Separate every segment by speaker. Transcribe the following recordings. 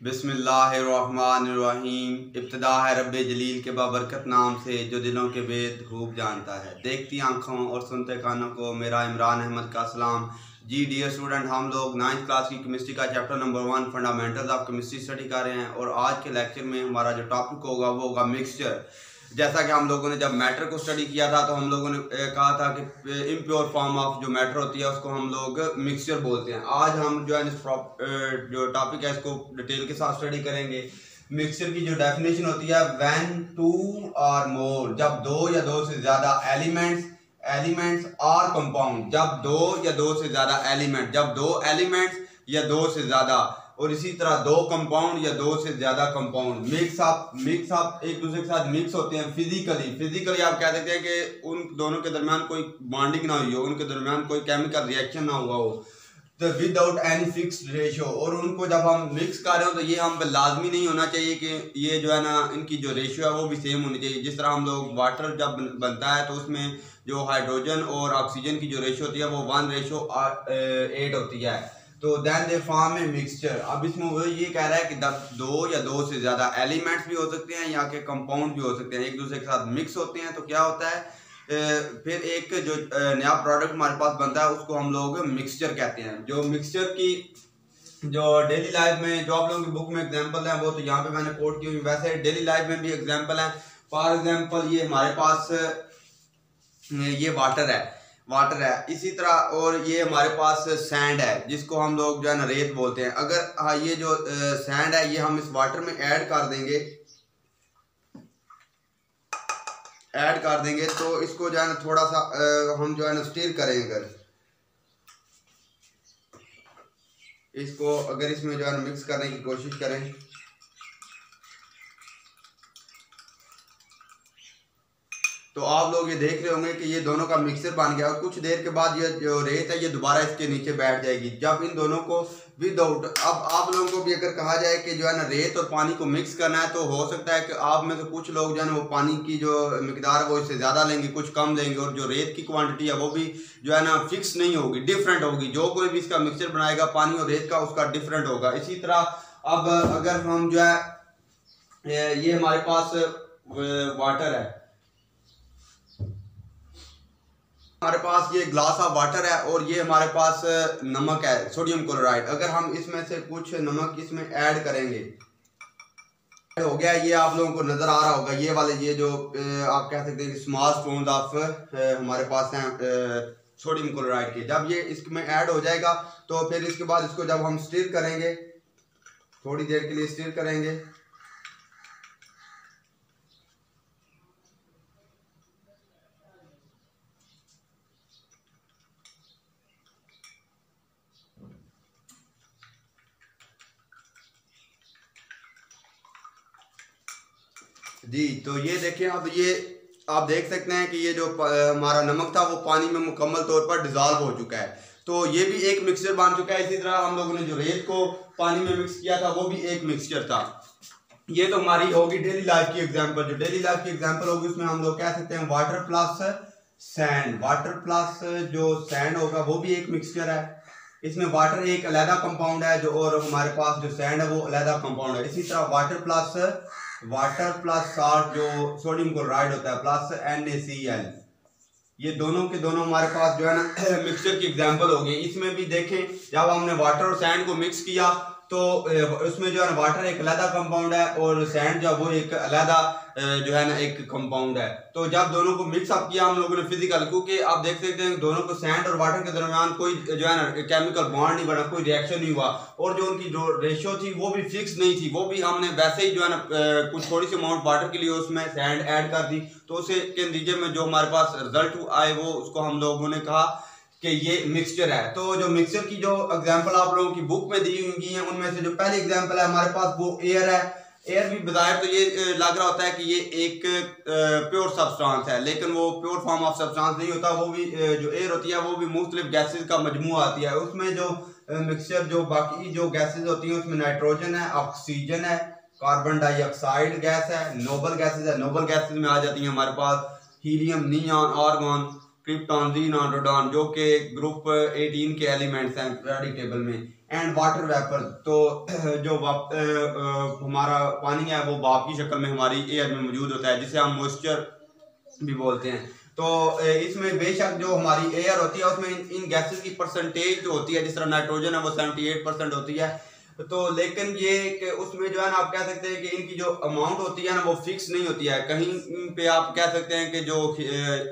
Speaker 1: बिस्मिल्लाहिर्रहमानिर्रहीम। इब्तिदा है रब्बे जलील के बाबरकत नाम से जो दिलों के भेद खूब जानता है। देखती आंखों और सुनते कानों को मेरा इमरान अहमद का सलाम। जी डियर स्टूडेंट, हम लोग 9th क्लास की केमिस्ट्री का chapter number 1 fundamentals of chemistry study कर रहे हैं और आज के लेक्चर में हमारा जो टॉपिक होगा वो होगा मिक्सचर। जैसा कि हम लोगों ने जब मैटर को स्टडी किया था तो हम लोगों ने कहा था कि इम्प्योर फॉर्म ऑफ जो मैटर होती है उसको हम लोग मिक्सचर बोलते हैं। आज हम जो है जो टॉपिक है इसको डिटेल के साथ स्टडी करेंगे। मिक्सचर की जो डेफिनेशन होती है, व्हेन टू और मोर, जब दो या दो से ज़्यादा एलिमेंट्स और कंपाउंड, जब दो या दो से ज़्यादा एलिमेंट, जब दो एलिमेंट्स या दो से ज़्यादा, और इसी तरह दो कंपाउंड या दो से ज्यादा कंपाउंड मिक्स अप एक दूसरे के साथ मिक्स होते हैं फिजिकली आप कह सकते हैं कि उन दोनों के दरमियान कोई बॉन्डिंग ना हुई हो, उनके दरमियान कोई केमिकल रिएक्शन ना हुआ हो, तो विदाउट एनी फिक्स्ड रेशियो। और उनको जब हम मिक्स कर रहे हो तो ये हम पे लाजमी नहीं होना चाहिए कि ये जो है ना इनकी जो रेशियो है वो भी सेम होनी चाहिए। जिस तरह हम लोग वाटर जब बनता है तो उसमें जो हाइड्रोजन और ऑक्सीजन की जो रेशियो होती है वो 1:8 होती है, तो then they form a mixture. अब इसमें वो ये कह रहा है कि दो या दो से ज़्यादा एलिमेंट्स भी हो सकते हैं या के कंपाउंड भी हो सकते हैं, एक दूसरे के साथ मिक्स होते हैं तो क्या होता है, फिर एक जो नया प्रोडक्ट हमारे पास बनता है उसको हम लोग मिक्सचर कहते हैं। जो मिक्सचर की जो डेली लाइफ में जो आप लोगों की बुक में एग्जांपल है वो तो यहाँ पे मैंने कोट की हुई, वैसे डेली लाइफ में भी एग्जांपल है। फॉर एग्जांपल ये हमारे पास ये वाटर है इसी तरह, और ये हमारे पास सैंड है जिसको हम लोग जो है ना रेत बोलते हैं। अगर ये जो सैंड है ये हम इस वाटर में ऐड कर देंगे तो इसको जो है ना थोड़ा सा हम जो है ना स्टीर करेंगे। अगर इसको इसमें जो है ना मिक्स करने की कोशिश करें तो आप लोग ये देख रहे होंगे कि ये दोनों का मिक्सचर बन गया और कुछ देर के बाद ये जो रेत है ये दोबारा इसके नीचे बैठ जाएगी। जब इन दोनों को विदाउट, अब आप लोगों को भी अगर कहा जाए कि जो है ना रेत और पानी को मिक्स करना है तो हो सकता है कि आप में से कुछ लोग जो है ना वो पानी की जो मिकदार है वो इससे ज़्यादा लेंगे, कुछ कम लेंगे, और जो रेत की क्वांटिटी है वो भी जो है ना फिक्स नहीं होगी, डिफरेंट होगी। जो कोई भी इसका मिक्सचर बनाएगा पानी और रेत का उसका डिफरेंट होगा। इसी तरह अब अगर हम जो है ये हमारे पास वाटर है, हमारे पास ये ग्लास ऑफ वाटर है और ये हमारे पास नमक है, सोडियम क्लोराइड। अगर हम इसमें से कुछ नमक इसमें ऐड करेंगे, हो गया, ये आप लोगों को नजर आ रहा होगा ये वाले, ये जो आप कह सकते हैं स्मॉल स्पून ऑफ हमारे पास हैं सोडियम क्लोराइड के। जब ये इसमें ऐड हो जाएगा तो फिर इसके बाद इसको जब हम स्टीर करेंगे, थोड़ी देर के लिए स्टीर करेंगे, जी तो ये देखें, अब ये आप देख सकते हैं कि ये जो हमारा नमक था वो पानी में मुकम्मल तौर पर डिजॉल्व हो चुका है, तो ये भी एक मिक्सचर बन चुका है। इसी तरह हम लोगों ने जो रेत को पानी में मिक्स किया था वो भी एक मिक्सचर था। ये तो हमारी होगी डेली लाइफ की एग्जांपल। जो डेली लाइफ की एग्जांपल होगी उसमें हम लोग कह सकते हैं water plus sand, water plus जो सैंड होगा वो भी एक मिक्सचर है। इसमें वाटर एक अलहदा कंपाउंड है जो, और हमारे पास जो सैंड है वो अलहदा कंपाउंड है। इसी तरह वाटर प्लस साल्ट जो सोडियम क्लोराइड होता है प्लस NaCl, ये दोनों के दोनों हमारे पास जो है ना मिक्सचर की एग्जांपल हो गई। इसमें भी देखें जब हमने वाटर और सैंड को मिक्स किया तो उसमें जो है ना वाटर एक अलहदा कंपाउंड है और सैंड जो वो एक अलहदा जो है ना एक कंपाउंड है। तो जब दोनों को मिक्स अप किया हम लोगों ने फिजिकल, क्योंकि आप देख सकते हैं दोनों को सैंड और वाटर के दरमियान कोई जो है ना केमिकल बॉन्ड नहीं बना, कोई रिएक्शन नहीं हुआ, और जो उनकी जो रेशियो थी वो भी फिक्स नहीं थी, वो भी हमने वैसे ही जो है ना कुछ थोड़ी सी अमाउंट वाटर के लिए उसमें सैंड ऐड कर दी, तो उसे के नतीजे में जो हमारे पास रिजल्ट आए वो उसको हम लोगों ने कहा कि ये मिक्सचर है। तो जो मिक्सचर की जो एग्जांपल आप लोगों की बुक में दी हुई हैं उनमें से जो पहली एग्जांपल है हमारे पास वो एयर है। एयर भी बज़ाहिर तो ये लग रहा होता है कि ये एक प्योर सब्सटेंस है, लेकिन वो प्योर फॉर्म ऑफ सब्सटेंस नहीं होता। वो भी जो एयर होती है वो भी मुख्तलिफ गैसेज का मजमूआ आती है। उसमें जो मिक्सचर जो बाकी जो गैसेज होती हैं उसमें नाइट्रोजन है, ऑक्सीजन है, कार्बन डाइऑक्साइड गैस है, नोबल गैसेज है। नोबल गैसेज में आ जाती हैं हमारे पास हीलियम, नियॉन, आर्गन, क्रिप्टोन, रोडोन, जो कि ग्रुप 18 के एलिमेंट्स हैं पीरियोडिक टेबल में। एंड वाटर वेपर, तो जो हमारा पानी है वो भाप की शक्ल में हमारी एयर में मौजूद होता है, जिसे हम मॉइस्चर भी बोलते हैं। तो इसमें बेशक जो हमारी एयर होती है उसमें इन गैसेस की परसेंटेज जो होती है, जिस तरह नाइट्रोजन है वो 78% होती है, तो लेकिन ये कि उसमें जो है ना आप कह सकते हैं कि इनकी जो अमाउंट होती है ना वो फिक्स नहीं होती है। कहीं पे आप कह सकते हैं कि जो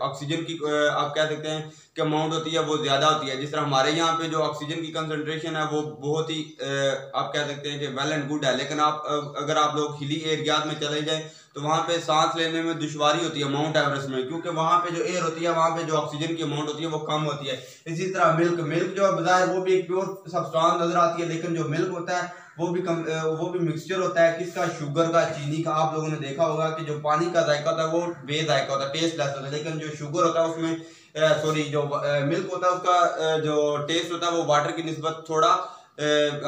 Speaker 1: ऑक्सीजन की आप कह सकते हैं कि अमाउंट होती है वो ज़्यादा होती है। जिस तरह हमारे यहाँ पे जो ऑक्सीजन की कंसंट्रेशन है वो बहुत ही आप कह सकते हैं कि वेल एंड गुड है, लेकिन आप अगर आप लोग हिली एरियाज में चले जाएं तो वहाँ पे सांस लेने में दुश्वारी होती है माउंट एवरेस्ट में, क्योंकि वहाँ पे जो एयर होती है वहाँ पे जो ऑक्सीजन की अमाउंट होती है वो कम होती है। इसी तरह मिल्क जो है बज़ाहिर वो भी एक प्योर सब्सटेंस नजर आती है, लेकिन जो मिल्क होता है वो भी मिक्सचर होता है किसका, शुगर का, चीनी का। आप लोगों ने देखा होगा कि जो पानी का जायका होता है वो बेजायका होता है, टेस्टलेस होता है, लेकिन जो शुगर होता है उसमें जो मिल्क होता है उसका जो टेस्ट होता है वो वाटर की निस्बत थोड़ा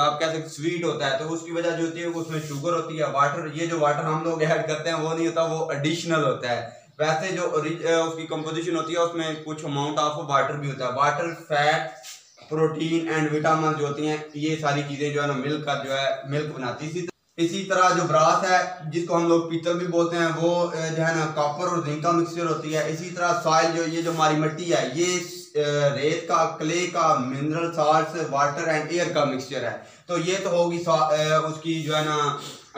Speaker 1: आप कह सकते स्वीट होता है। तो उसकी वजह जो होती है उसमें शुगर होती है। वाटर, ये जो वाटर हम लोग ऐड करते हैं वो नहीं होता, वो एडिशनल होता है। वैसे जो उसकी कंपोजिशन होती है उसमें कुछ अमाउंट ऑफ वाटर भी होता है। Water, fat, protein and vitamin जो होती हैं, ये सारी चीजें जो है ना मिल्क का जो है मिल्क बनाती है। इसी तरह जो ब्रास है जिसको हम लोग पीतल भी बोलते हैं वो जो है ना कॉपर और जिंक का मिक्सचर होती है। इसी तरह सॉइल ये जो हमारी मिट्टी है ये रेत का, क्ले का, mineral salts, water and air का मिक्सचर है। तो ये तो होगी उसकी जो है ना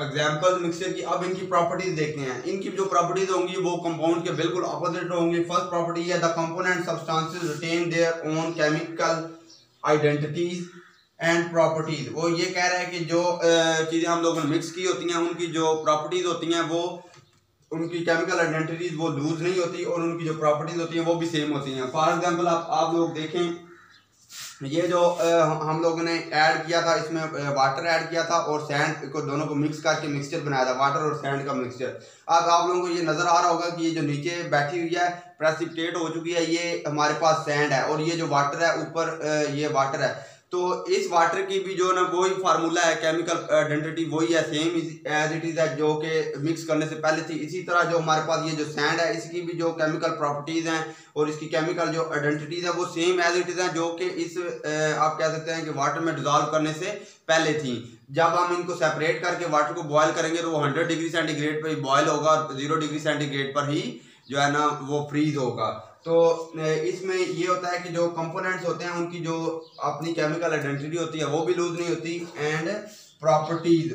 Speaker 1: एग्जाम्पल मिक्सचर की। अब इनकी प्रॉपर्टीज देखते हैं। इनकी जो प्रॉपर्टीज होंगी वो कंपाउंड के बिल्कुल अपोजिट होंगी। फर्स्ट प्रॉपर्टी है the component substances retain their own chemical identities and properties. वो ये कह रहा है कि जो चीज़ें हम लोगों ने मिक्स की होती हैं उनकी जो प्रॉपर्टीज होती हैं वो उनकी केमिकल आइडेंटिटीज वो लूज नहीं होती और उनकी जो प्रॉपर्टीज होती हैं वो भी सेम होती हैं। फॉर एग्जांपल आप लोग देखें, ये जो हम लोगों ने ऐड किया था, इसमें वाटर ऐड किया था और सैंड को, दोनों को मिक्स करके मिक्सचर बनाया था, वाटर और सैंड का मिक्सचर। अब आप लोगों को ये नजर आ रहा होगा कि ये जो नीचे बैठी हुई है प्रेसिपिटेट हो चुकी है, ये हमारे पास सैंड है, और ये जो वाटर है ऊपर ये वाटर है। तो इस वाटर की भी जो ना वही फार्मूला है, केमिकल आइडेंटिटी वही है, सेम एज इट इज है जो कि मिक्स करने से पहले थी। इसी तरह जो हमारे पास ये जो सैंड है इसकी भी जो केमिकल प्रॉपर्टीज हैं और इसकी केमिकल जो आइडेंटिटीज है वो सेम एज इट इज है जो कि इस आप कह सकते हैं कि वाटर में डिजॉल्व करने से पहले थी। जब हम इनको सेपरेट करके वाटर को बॉयल करेंगे तो वो 100 डिग्री सेंटीग्रेड पर ही बॉयल होगा और 0 डिग्री सेंटीग्रेड पर ही जो है ना वो फ्रीज होगा। तो इसमें ये होता है कि जो कंपोनेंट्स होते हैं उनकी जो अपनी केमिकल आइडेंटिटी होती है वो भी लूज नहीं होती। एंड प्रॉपर्टीज,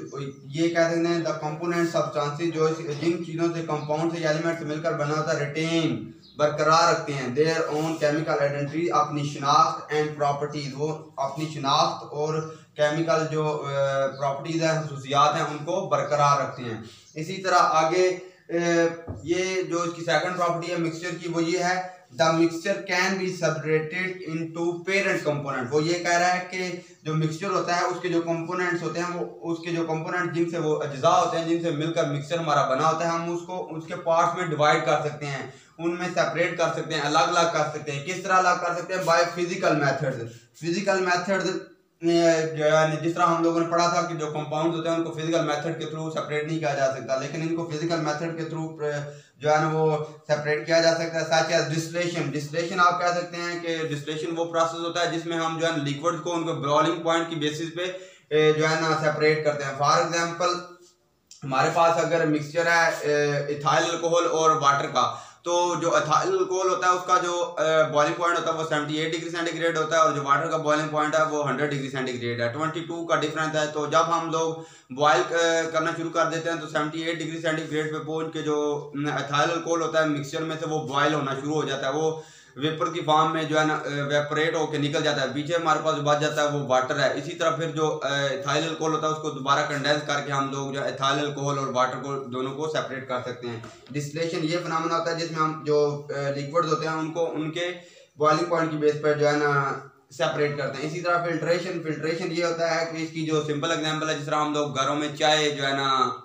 Speaker 1: ये कह सकते हैं द कंपोनेंट सब्सटेंसेस जो जिन चीज़ों से, कंपाउंड से, एलिमेंट से मिलकर बना होता है, रिटेन बरकरार रखते हैं देयर ओन केमिकल आइडेंटिटी, अपनी शिनाख्त एंड प्रॉपर्टीज, वो अपनी शिनाख्त और केमिकल जो प्रॉपर्टीज हैं, खसूसियात हैं, उनको बरकरार रखते हैं। इसी तरह आगे ये जो इसकी सेकंड प्रॉपर्टी है मिक्सचर की वो ये है the mixture can be separated into parent component. वो ये कह रहा है कि जो मिक्सचर होता है उसके जो कंपोनेंट्स होते हैं वो उसके जो कंपोनेंट जिनसे वो अज्जा होते हैं, जिनसे मिलकर मिक्सचर हमारा बना होता है, हम उसको उसके पार्ट्स में डिवाइड कर सकते हैं, उनमें सेपरेट कर सकते हैं, अलग अलग कर सकते हैं। किस तरह अलग कर सकते हैं? By physical methods. Physical methods जिस तरह हम लोगों ने पढ़ा था कि जो कंपाउंड्स होते हैं उनको फिजिकल मेथड के थ्रू सेपरेट नहीं किया जा सकता, लेकिन इनको फिजिकल मेथड के थ्रू जो है ना वो सेपरेट किया जा सकता है। Such as distillation. डिस्टिलेशन आप कह सकते हैं कि डिस्टिलेशन वो प्रोसेस होता है जिसमें हम जो है लिक्विड्स को उनको बॉइलिंग पॉइंट की बेसिस पे जो है ना सेपरेट करते हैं। फॉर एग्जांपल हमारे पास अगर मिक्सचर है इथाइल अल्कोहल और वाटर का, तो जो इथाइल अल्कोहल होता है उसका जो बॉइलिंग पॉइंट होता है वो 78 डिग्री सेंटीग्रेड होता है और जो वाटर का बॉइलिंग पॉइंट है वो 100 डिग्री सेंटीग्रेड है, 22 का डिफरेंस है। तो जब हम लोग बॉयल करना शुरू कर देते हैं तो 78 डिग्री सेंटीग्रेड पे पहुंच के जो इथाइल अल्कोहल होता है मिक्सचर में से वो बॉयल होना शुरू हो जाता है, वो वेपर की फॉर्म में जो है ना वेपरेट होकर निकल जाता है, पीछे हमारे पास बच जाता है वो वाटर है। इसी तरह फिर जो इथाइल अल्कोहल होता है उसको दोबारा कंडेंस करके हम लोग जो इथाइल अल्कोहल और वाटर को दोनों को सेपरेट कर सकते हैं। डिस्टिलेशन ये फिनोमेना होता है जिसमें हम जो लिक्विड्स होते हैं उनको उनके बॉइलिंग पॉइंट की बेस पर जो है ना सेपरेट करते हैं। इसी तरह फिल्ट्रेशन। फिल्ट्रेशन ये होता है कि इसकी जो सिंपल एग्जांपल है, जिस तरह हम लोग घरों में चाय जो है ना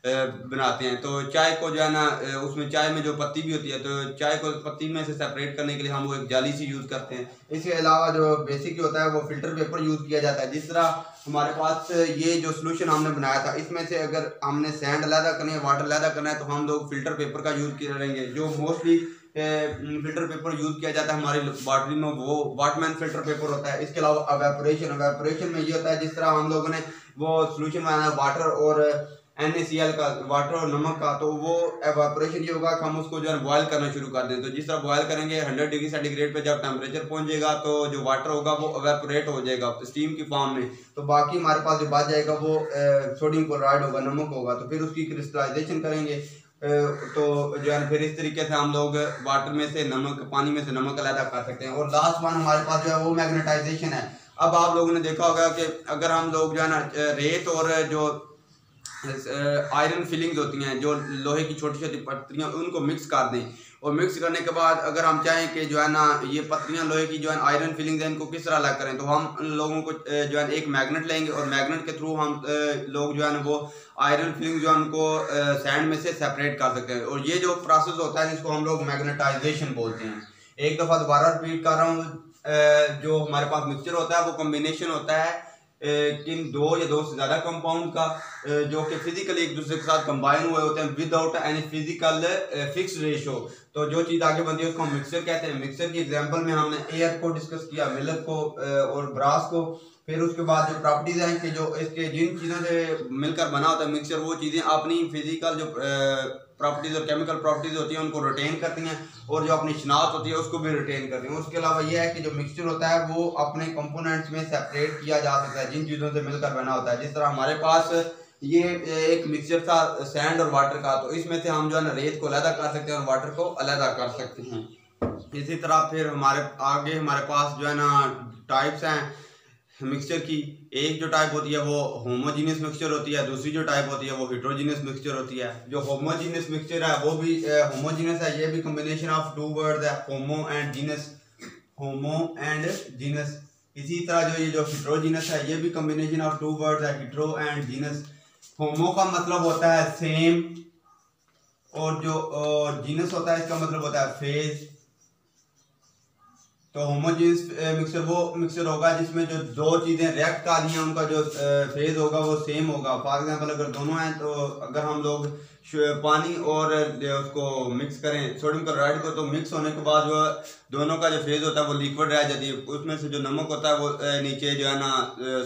Speaker 1: बनाते हैं, तो चाय को जो है ना उसमें चाय में जो पत्ती भी होती है तो चाय को पत्ती में से सेपरेट करने के लिए हम वो एक जाली सी यूज़ करते हैं। इसके अलावा जो बेसिक होता है वो फिल्टर पेपर यूज़ किया जाता है। जिस तरह हमारे पास ये जो सोल्यूशन हमने बनाया था इसमें से अगर हमने सैंड अलहदा करनी है, वाटर अलहदा करना है, तो हम लोग फिल्टर पेपर का यूज़ करेंगे जो मोस्टली फिल्टर पेपर यूज़ किया जाता है हमारी लैबोरेटरी में, वो वाटरमैन फिल्टर पेपर होता है। इसके अलावा एवेपोरेशन में ये होता है जिस तरह हम लोगों ने वो सोल्यूशन बनाया वाटर और NaCl का, वाटर और नमक का, तो वो एवेपोरेशन ये होगा कि हम उसको जो है बॉयल करना शुरू कर दें। तो जिस तरह बॉयल करेंगे 100 डिग्री सेंटीग्रेड पे जब टेम्परेचर पहुंचेगा तो जो वाटर होगा वो एवेपोरेट हो जाएगा स्टीम की फॉर्म में। तो बाकी हमारे पास जो बच जाएगा वो सोडियम क्लोराइड होगा, नमक होगा। तो फिर उसकी क्रिस्टलाइजेशन करेंगे तो जो है फिर इस तरीके से हम लोग वाटर में से नमक, पानी में से नमक अलग कर सकते हैं। और लास्ट वन हमारे पास जो है वो मैग्नेटाइजेशन है। अब आप लोगों ने देखा होगा कि अगर हम लोग जो है ना रेत और जो आयरन फिलिंग्स होती हैं, जो लोहे की छोटी छोटी पत्तियां, उनको मिक्स कर दें। और मिक्स करने के बाद अगर हम चाहें कि जो है ना ये पत्तियां लोहे की जो है आयरन फिलिंग्स हैं इनको किस तरह अलग करें, तो हम लोगों को जो है एक मैग्नेट लेंगे और मैग्नेट के थ्रू हम लोग जो है ना वो आयरन फिलिंग जो है उनको सैंड में से सेपरेट कर सकते हैं। और ये जो प्रोसेस होता है जिसको हम लोग मैग्नेटाइजेशन बोलते हैं। एक दफ़ा दोबारा रिपीट कर रहा हूँ, जो हमारे पास मिक्सचर होता है वो कम्बिनेशन होता है किन दो या दो से ज़्यादा कंपाउंड का, जो कि फिजिकली एक दूसरे के साथ कंबाइन हुए होते हैं without any physical fix ratio. तो जो चीज़ आगे बनती है उसको हम मिक्सर कहते हैं। मिक्सर की एग्जांपल में हमने एयर को डिस्कस किया, मिल्क को और ब्रास को। फिर उसके बाद जो प्रॉपर्टीज़ हैं कि जो इसके जिन चीज़ों से मिलकर बना होता है मिक्सचर, वो चीज़ें अपनी फिजिकल जो प्रॉपर्टीज़ और केमिकल प्रॉपर्टीज़ होती हैं उनको रिटेन करती हैं और जो अपनी शनाख्त होती है उसको भी रिटेन करती हैं। उसके अलावा यह है कि जो मिक्सचर होता है वो अपने कंपोनेंट्स में सेपरेट किया जा सकता है जिन चीज़ों से मिलकर बना होता है। जिस तरह हमारे पास ये एक मिक्सचर था सैंड और वाटर का, तो इसमें से हम जो है ना रेत को अलग कर सकते हैं और वाटर को अलग कर सकते हैं। इसी तरह फिर हमारे पास जो है ना टाइप्स हैं मिक्सचर की। एक जो टाइप होती है वो होमोजीनियस मिक्सचर होती है, दूसरी जो टाइप होती है वो हेट्रोजीनियस मिक्सचर होती है। जो होमोजीनियस मिक्सचर है वो भी होमोजीनियस है, ये भी कॉम्बिनेशन ऑफ टू वर्ड्स है, होमो एंड जीनस। इसी तरह जो ये जो हेट्रोजीनियस है ये भी कॉम्बिनेशन ऑफ टू वर्ड्स है, हेट्रो एंड जीनस। होमो का मतलब होता है सेम और जो जीनस होता है इसका मतलब होता है फेज। तो होमोजीनियस मिक्सचर वो मिक्सचर होगा जिसमें जो दो चीज़ें रिएक्ट कर रही हैं उनका जो फेज होगा वो सेम होगा। फॉर एग्जांपल अगर दोनों हैं तो अगर हम लोग पानी और उसको मिक्स करें सोडियम क्लोराइड को, तो मिक्स होने के बाद जो दोनों का जो फेज होता है वो लिक्विड रह जाती है, उसमें से जो नमक होता है वो नीचे जो है ना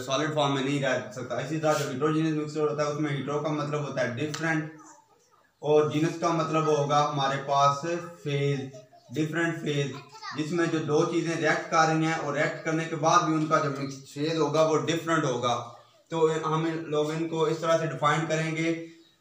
Speaker 1: सॉलिड फॉर्म में नहीं रह सकता। इसी तरह जो हेट्रोजीनियस मिक्सचर होता है उसमें हेट्रो का मतलब होता है डिफरेंट और जीनस का मतलब होगा हमारे पास फेज, डिफरेंट फेज, जिसमें जो दो चीज़ें रिएक्ट कर रही हैं और रिएक्ट करने के बाद भी उनका जो मिक्स फेज होगा वो डिफरेंट होगा। तो हम लोग इनको इस तरह से डिफाइन करेंगे,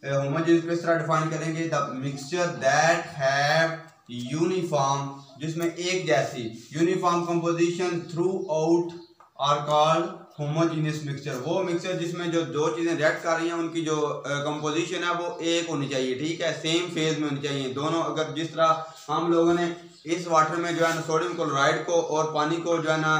Speaker 1: होमोजेनियस को इस तरह डिफाइन करेंगे, the mixture that have uniform, जिसमें एक जैसी uniform composition throughout are called homogeneous mixture. वो मिक्सचर जिसमें जो दो चीज़ें रिएक्ट कर रही हैं उनकी जो कंपोजिशन है वो एक होनी चाहिए, ठीक है, सेम फेज में होनी चाहिए दोनों। अगर जिस तरह हम लोगों ने इस वाटर में जो है ना सोडियम क्लोराइड को और पानी को जो है ना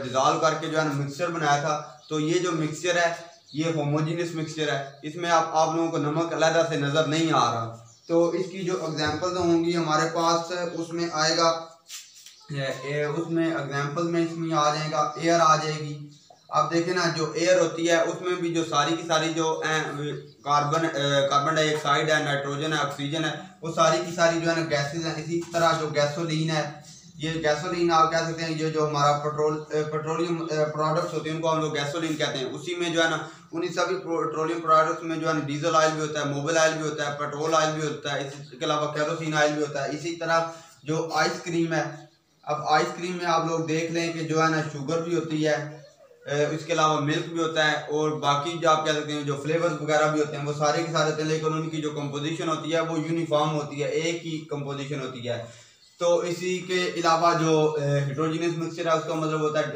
Speaker 1: डिजॉल्व करके जो है ना मिक्सचर बनाया था, तो ये जो मिक्सचर है ये होमोजीनियस मिक्सचर है। इसमें आप लोगों को नमक अलग से नज़र नहीं आ रहा। तो इसकी जो एग्जांपल होंगी हमारे पास उसमें आएगा, उसमें एग्जांपल में इसमें आ जाएगा एयर आ जाएगी। आप देखें ना जो एयर होती है उसमें भी जो सारी की सारी जो कार्बन डाइऑक्साइड है, नाइट्रोजन है, ऑक्सीजन है, वो सारी की सारी जो है ना गैसेज हैं। इसी तरह जो गैसोलीन है, ये गैसोलीन आप कह सकते हैं, ये जो हमारा पेट्रोलियम प्रोडक्ट्स होते हैं उनको हम लोग गैसोलीन कहते हैं। उसी में जो है ना उन्हीं सभी पेट्रोलियम प्रोडक्ट्स में जो है ना डीजल ऑयल भी होता है, मोबिल ऑयल भी होता है, पेट्रोल ऑयल भी होता है, इसके अलावा केरोसिन ऑयल भी होता है। इसी तरह जो आइसक्रीम है, अब आइसक्रीम में आप लोग देख लें कि जो है ना शुगर भी होती है, इसके अलावा मिल्क भी होता है और बाकी जो आप कह सकते हैं जो फ्लेवर्स वगैरह भी होते हैं वो सारे के सारे होते हैं, लेकिन उनकी जो कंपोजिशन होती है वो यूनिफॉर्म होती है, एक ही कंपोजिशन होती है। तो इसी के अलावा जो हेट्रोजीनियस मिक्सचर है उसका मतलब होता है,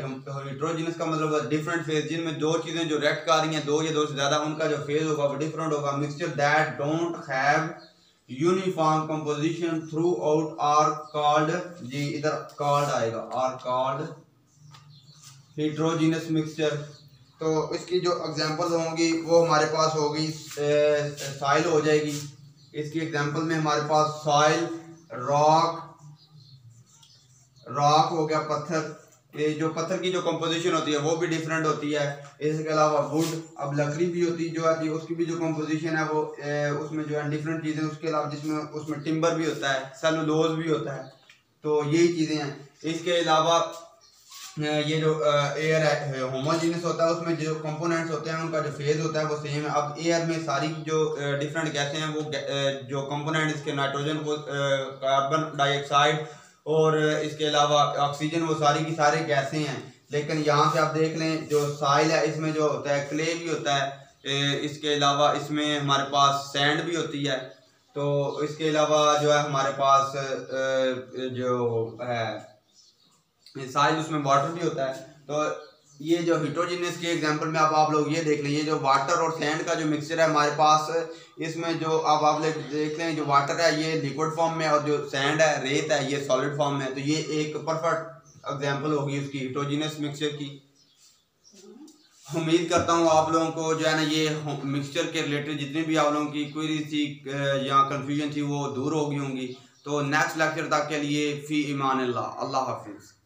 Speaker 1: हेट्रोजीनियस का मतलब होता है डिफरेंट फेज, जिनमें दो चीज़ें जो रिएक्ट कर रही हैं दो या दो से ज़्यादा, उनका जो फेज होगा वो डिफरेंट होगा। Mixture that don't have uniform composition throughout are called, जी इधर कॉल्ड आएगा, आर कॉल्ड हेट्रोजीनियस मिक्सचर। तो इसकी जो एग्जांपल होंगी वो हमारे पास होगी सॉइल हो जाएगी। इसकी एग्जांपल में हमारे पास सॉइल, रॉक हो गया पत्थर, ये जो पत्थर की जो कंपोजिशन होती है वो भी डिफरेंट होती है। इसके अलावा वुड, अब लकड़ी भी होती जो आती है उसकी भी जो कंपोजिशन है वो उसमें जो है डिफरेंट चीज़ें, उसके अलावा जिसमें उसमें टिम्बर भी होता है, सेलुलोज भी होता है, तो यही चीज़ें हैं। इसके अलावा ये जो एयर है होमोजीनियस होता है, उसमें जो कंपोनेंट्स होते हैं उनका जो फेज होता है वो सेम है। अब एयर में सारी जो डिफरेंट गैसें हैं वो जो कंपोनेंट इसके नाइट्रोजन वो कार्बन डाइऑक्साइड और इसके अलावा ऑक्सीजन, वो सारी की सारी गैसें हैं। लेकिन यहाँ से आप देख लें जो सॉइल है इसमें जो होता है क्ले भी होता है, इसके अलावा इसमें हमारे पास सैंड भी होती है, तो इसके अलावा जो है हमारे पास जो है साइल उसमें वाटर भी होता है। तो ये जो हिट्रोजीनियस के एग्जांपल में आप लोग ये देख लें, ये जो वाटर और सैंड का जो मिक्सचर है हमारे पास, इसमें जो आप लोग देख लें जो वाटर है ये लिक्विड फॉर्म में और जो सैंड है रेत है ये सॉलिड फॉर्म में, तो ये एक परफेक्ट एग्जांपल होगी उसकी हिट्रोजीनियस मिक्सचर की। उम्मीद करता हूँ आप लोगों को जो है ना ये मिक्सचर के रिलेटेड जितनी भी आप लोगों की क्वेरी थी या कंफ्यूजन थी वो दूर हो गई होंगी। तो नेक्स्ट लेक्चर तक के लिए फी ईमान अल्लाह, अल्लाह हाफिज़।